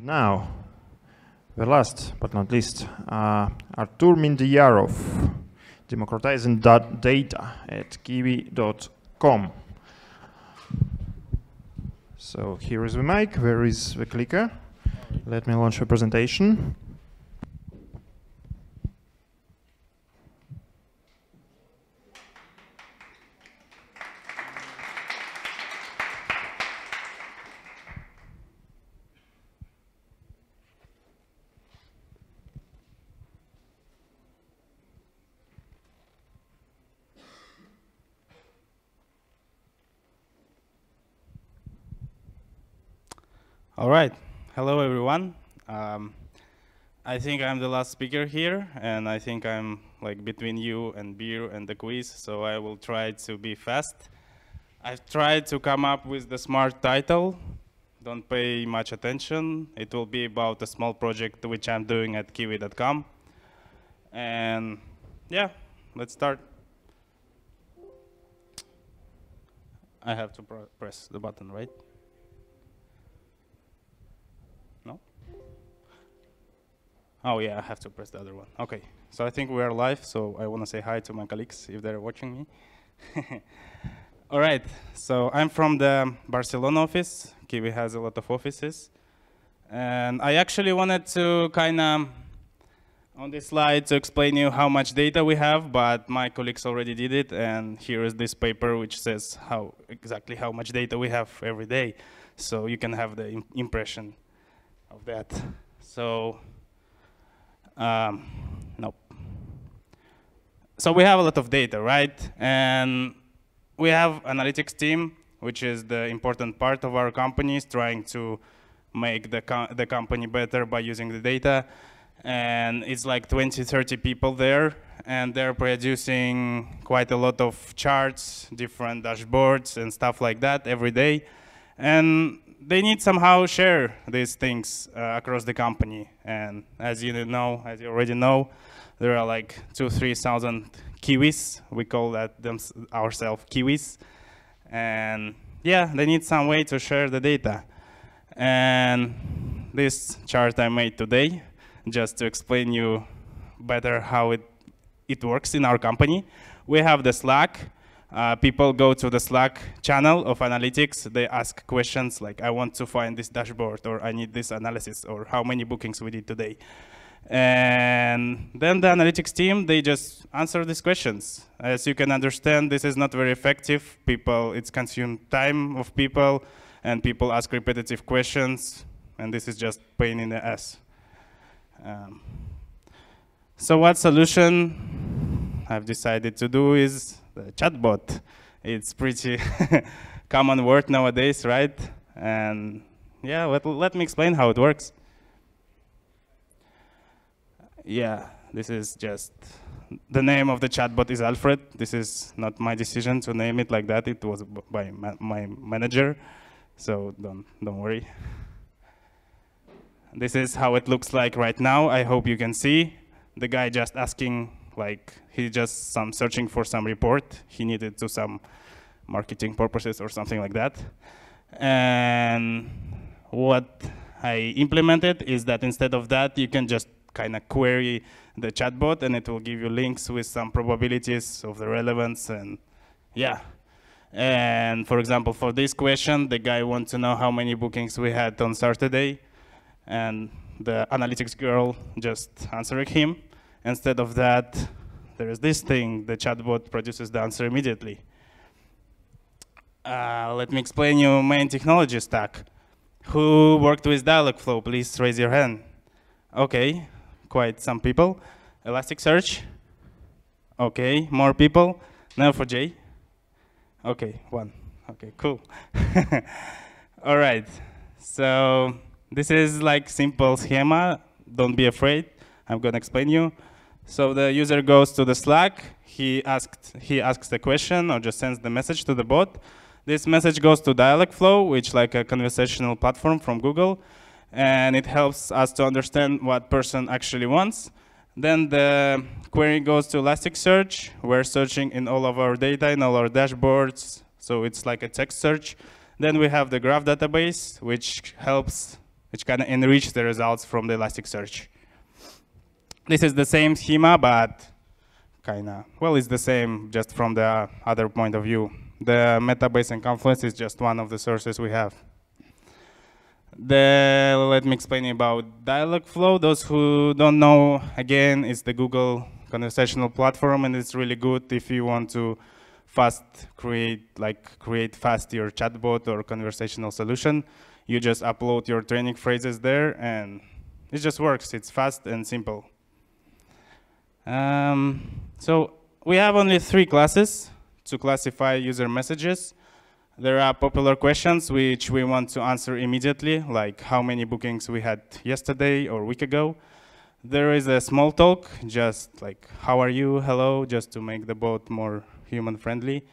Now, the last but not least, Artur Mindiyarov, Democratizing data at kiwi.com. So here is the mic, where is the clicker? Let me launch a presentation. All right. Hello, everyone. I think I'm the last speaker here, and I think I'm like between you and beer and the quiz, so I will try to be fast. I've tried to come up with the smart title. Don't pay much attention. It will be about a small project which I'm doing at kiwi.com. And yeah, let's start. I have to press the button, right? No? Oh yeah, I have to press the other one. Okay, so I think we are live, so I want to say hi to my colleagues if they're watching me. All right, so I'm from the Barcelona office. Kiwi has a lot of offices. And I actually wanted to kind of, on this slide, to explain you how much data we have, but my colleagues already did it, and here is this paper which says exactly how much data we have every day. So you can have the impression of that. So, nope. So we have a lot of data, right? And we have analytics team, which is the important part of our companies, trying to make the company better by using the data. And it's like 20, 30 people there, and they're producing quite a lot of charts, different dashboards, and stuff like that every day. And they need somehow share these things across the company. And as you already know, there are like 2,000–3,000 Kiwis. We call that ourselves Kiwis. And yeah, they need some way to share the data. And this chart I made today, just to explain you better how it works in our company. We have the Slack. People go to the Slack channel of analytics. They ask questions like, I want to find this dashboard, or I need this analysis, or how many bookings we did today. And then the analytics team, they just answer these questions. As you can understand, this is not very effective. It's consumed time of people, and people ask repetitive questions, and this is just pain in the ass. So what solution I've decided to do is the chatbot. It's pretty common word nowadays, right? And yeah, let me explain how it works. Yeah, this is just, the name of the chatbot is Alfred. This is not my decision to name it like that. It was by my manager, so don't worry. This is how it looks like right now. I hope you can see. The guy just asking, like, he just searching for some report. He needed to some marketing purposes or something like that. And what I implemented is that instead of that, you can just kind of query the chatbot, and it will give you links with some probabilities of the relevance, and yeah. And for example, for this question, the guy wants to know how many bookings we had on Saturday, and the analytics girl just answering him. Instead of that, there is this thing, the chatbot produces the answer immediately. Let me explain you main technology stack. Who worked with Dialogflow? Please raise your hand. Okay, quite some people. Elasticsearch? Okay, more people. Neo4j? Okay, one. Okay, cool. All right, so this is like simple schema. Don't be afraid. I'm going to explain you. So the user goes to the Slack. He asks the question or just sends the message to the bot. This message goes to Dialogflow, which is like a conversational platform from Google. And it helps us to understand what person actually wants. Then the query goes to Elasticsearch. We're searching in all of our data, in all our dashboards. So it's like a text search. Then we have the graph database, which helps which kind of enrich the results from the Elasticsearch. This is the same schema, but kind of, well, it's the same just from the other point of view. The Metabase and Confluence is just one of the sources we have. Let me explain about Dialogflow. Those who don't know, again, it's the Google conversational platform, and it's really good if you want to create fast your chatbot or conversational solution. You just upload your training phrases there, and it just works. It's fast and simple. So we have only 3 classes to classify user messages. There are popular questions which we want to answer immediately, like how many bookings we had yesterday or a week ago. There is a small talk, just like how are you, hello, just to make the bot more human-friendly.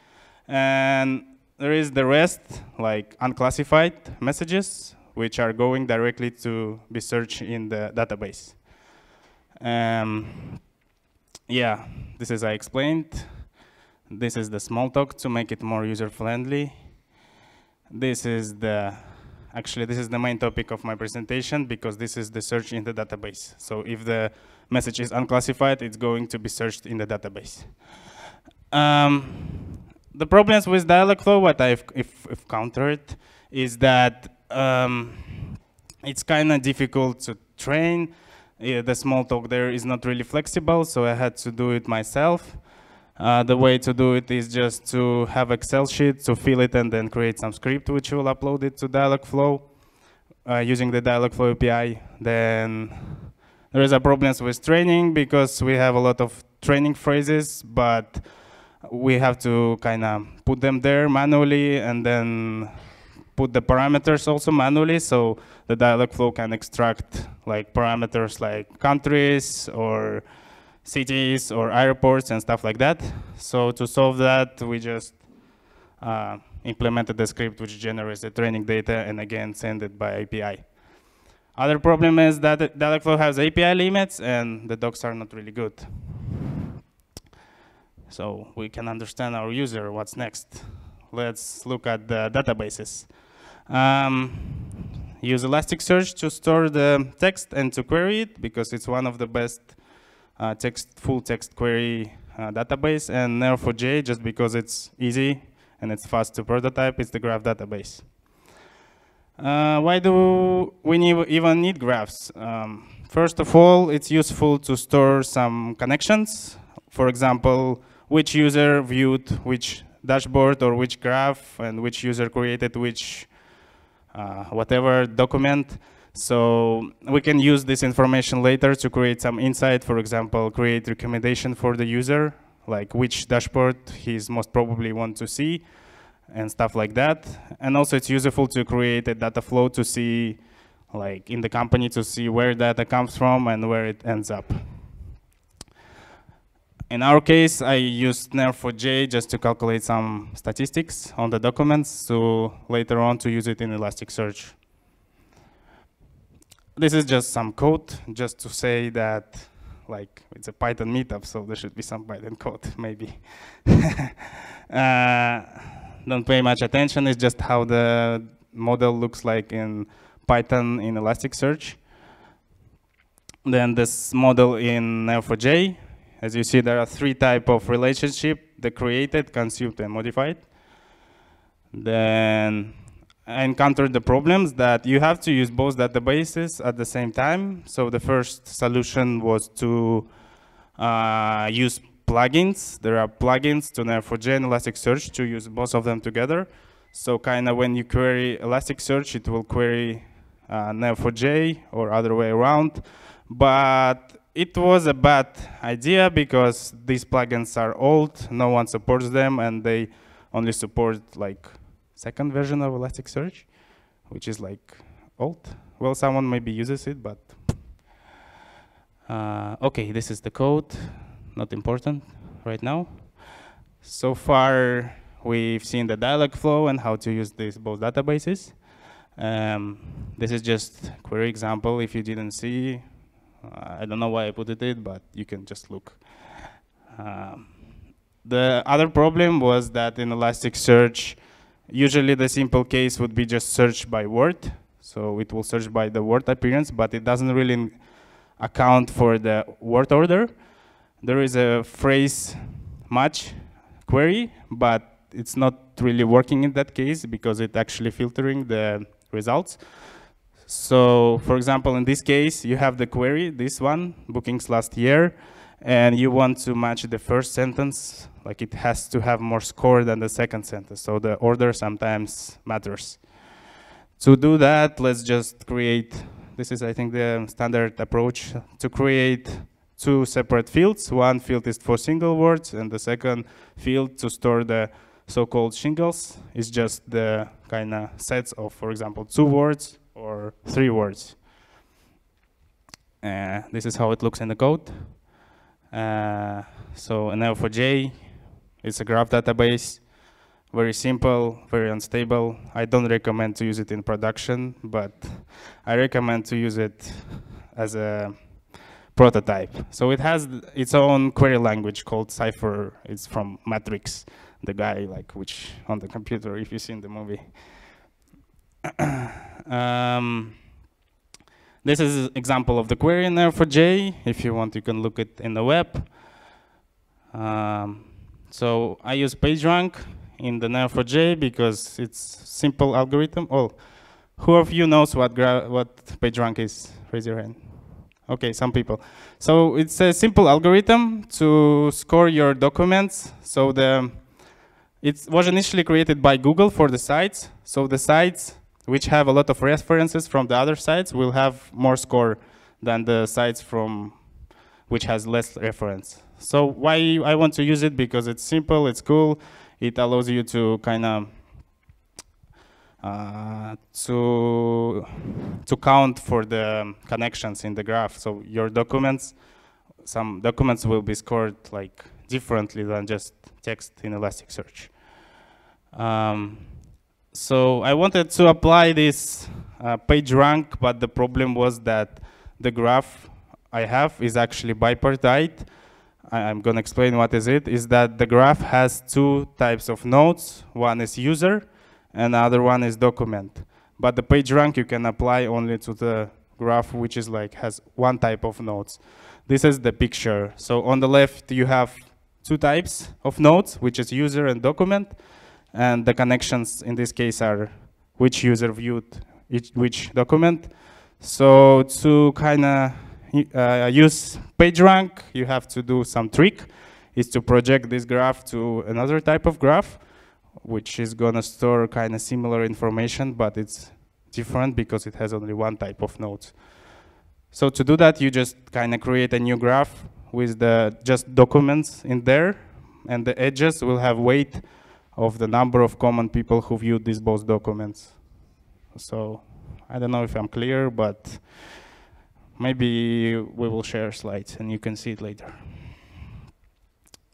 And there is the rest, like unclassified messages, which are going directly to be searched in the database. Yeah, this is I explained. This is the small talk to make it more user-friendly. This is the main topic of my presentation, because this is the search in the database. So if the message is unclassified, it's going to be searched in the database. The problems with Dialogflow, what I've encountered, is that it's kind of difficult to train. The small talk there is not really flexible, so I had to do it myself. The way to do it is just to have Excel sheet, to fill it, and then create some script which will upload it to Dialogflow using the Dialogflow API. Then there is a problems with training, because we have a lot of training phrases, but we have to kind of put them there manually and then put the parameters also manually, so the Dialogflow can extract like parameters like countries or cities or airports and stuff like that. So to solve that, we just implemented the script which generates the training data and again send it by API. Other problem is that Dialogflow has API limits and the docs are not really good. So we can understand our user, what's next. Let's look at the databases. Use Elasticsearch to store the text and to query it, because it's one of the best full text query database, and Neo4j just because it's easy and it's fast to prototype. It's the graph database. Why do we even need graphs? First of all, it's useful to store some connections. For example, which user viewed which dashboard or which graph, and which user created which whatever document. So we can use this information later to create some insight. For example, create recommendation for the user, like which dashboard he's most probably want to see, and stuff like that. And also it's useful to create a data flow to see, like in the company, to see where data comes from and where it ends up. In our case, I used Neo4j just to calculate some statistics on the documents, so later on to use it in Elasticsearch. This is just some code, just to say that, like, it's a Python meetup, so there should be some Python code, maybe. Don't pay much attention, it's just how the model looks like in Python in Elasticsearch. Then this model in Neo4j. As you see, there are 3 types of relationship: the created, consumed, and modified. Then I encountered the problems that you have to use both databases at the same time. So the first solution was to use plugins. There are plugins to Neo4j and Elasticsearch to use both of them together. So kind of when you query Elasticsearch, it will query Neo4j or other way around. But it was a bad idea, because these plugins are old, no one supports them, and they only support like second version of Elasticsearch, which is like old. Well, someone maybe uses it, but okay, this is the code, not important right now. So far, we've seen the Dialogflow and how to use these both databases. This is just query example. If you didn't see, I don't know why I put it, but you can just look. The other problem was that in Elasticsearch, usually the simple case would be just search by word. So it will search by the word appearance, but it doesn't really account for the word order. There is a phrase match query, but it's not really working in that case because it's actually filtering the results. So for example, in this case, you have the query, this one, bookings last year, and you want to match the first sentence, like it has to have more score than the second sentence. So the order sometimes matters. To do that, let's just create, this is I think the standard approach, to create two separate fields. One field is for single words, and the second field to store the so-called shingles is just the kind of sets of, for example, 2 words or 3 words. This is how it looks in the code. So Neo4j, it's a graph database, very simple, very unstable. I don't recommend to use it in production, but I recommend to use it as a prototype. So it has its own query language called Cypher. It's from Matrix, the guy like which on the computer, if you've seen the movie. This is an example of the query in Neo4j. If you want, you can look it in the web. So I use PageRank in the Neo4j because it's simple algorithm. Oh, who of you knows what PageRank is? Raise your hand. Okay, some people. So it's a simple algorithm to score your documents. So it was initially created by Google for the sites. So the sites which have a lot of references from the other sites will have more score than the sites from which has less reference. So why I want to use it? Because it's simple, it's cool. It allows you to kind of to count for the connections in the graph. So your documents, some documents will be scored like differently than just text in Elasticsearch. So I wanted to apply this PageRank, but the problem was that the graph I have is actually bipartite. I'm going to explain what is it. Is that the graph has 2 types of nodes. One is user, and the other one is document. But the PageRank you can apply only to the graph which is like has 1 type of nodes. This is the picture. So on the left you have 2 types of nodes, which is user and document. And the connections in this case are which user viewed which document. So to kind of use PageRank, you have to do some trick. Is to project this graph to another type of graph, which is going to store kind of similar information, but it's different because it has only 1 type of nodes. So to do that, you just kind of create a new graph with the just documents in there, and the edges will have weight of the number of common people who viewed these both documents. So I don't know if I'm clear, but maybe we will share slides and you can see it later.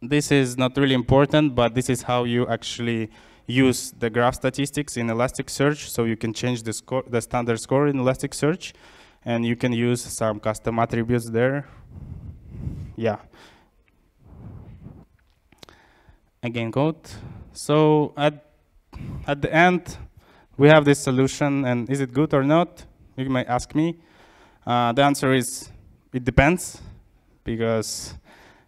This is not really important, but this is how you actually use the graph statistics in Elasticsearch. So you can change the score, the standard score in Elasticsearch, and you can use some custom attributes there. Yeah. Again, code. So at the end, we have this solution, and is it good or not? You might ask me. The answer is, it depends, because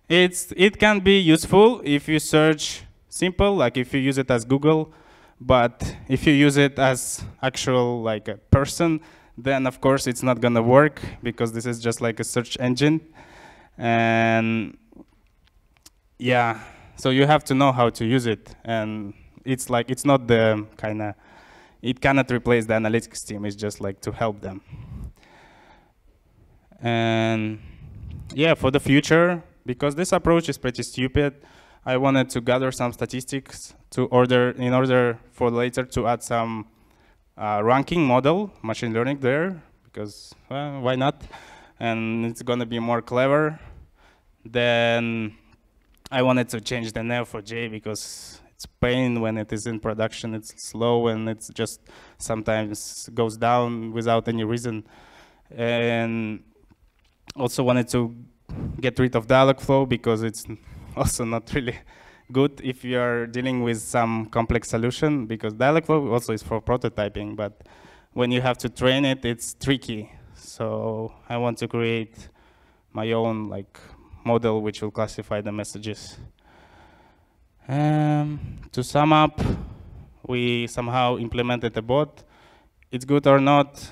it can be useful if you search simple, like if you use it as Google, but if you use it as actual like a person, then of course it's not gonna work because this is just like a search engine. And yeah, so you have to know how to use it, and it's like it's not the kind of, it cannot replace the analytics team. It's just like to help them. And yeah, for the future, because this approach is pretty stupid, I wanted to gather some statistics in order for later to add some ranking model, machine learning there, because well, why not? And it's going to be more clever. Then I wanted to change the Neo4j because it's pain when it is in production. It's slow and it's just sometimes goes down without any reason. And also wanted to get rid of Dialogflow because it's also not really good if you are dealing with some complex solution, because Dialogflow also is for prototyping, but when you have to train it, it's tricky. So I want to create my own model which will classify the messages. To sum up, we somehow implemented a bot. It's good or not,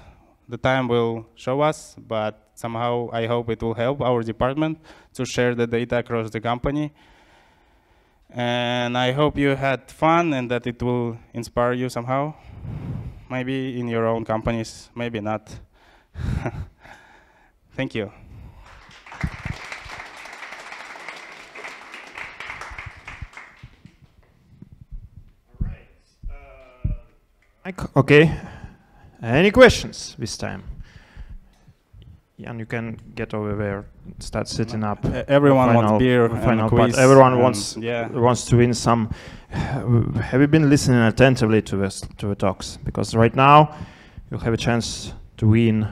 the time will show us, but somehow I hope it will help our department to share the data across the company. And I hope you had fun and that it will inspire you somehow. Maybe in your own companies, maybe not. Thank you. Okay. Any questions this time? And you can get over there, start sitting up. Everyone wants beer and quiz. Everyone wants to win some. Have you been listening attentively to the talks? Because right now you have a chance to win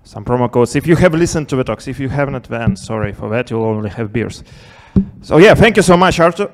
some promo codes. If you have listened to the talks, if you haven't, then sorry for that. You'll only have beers. So yeah, thank you so much, Artur.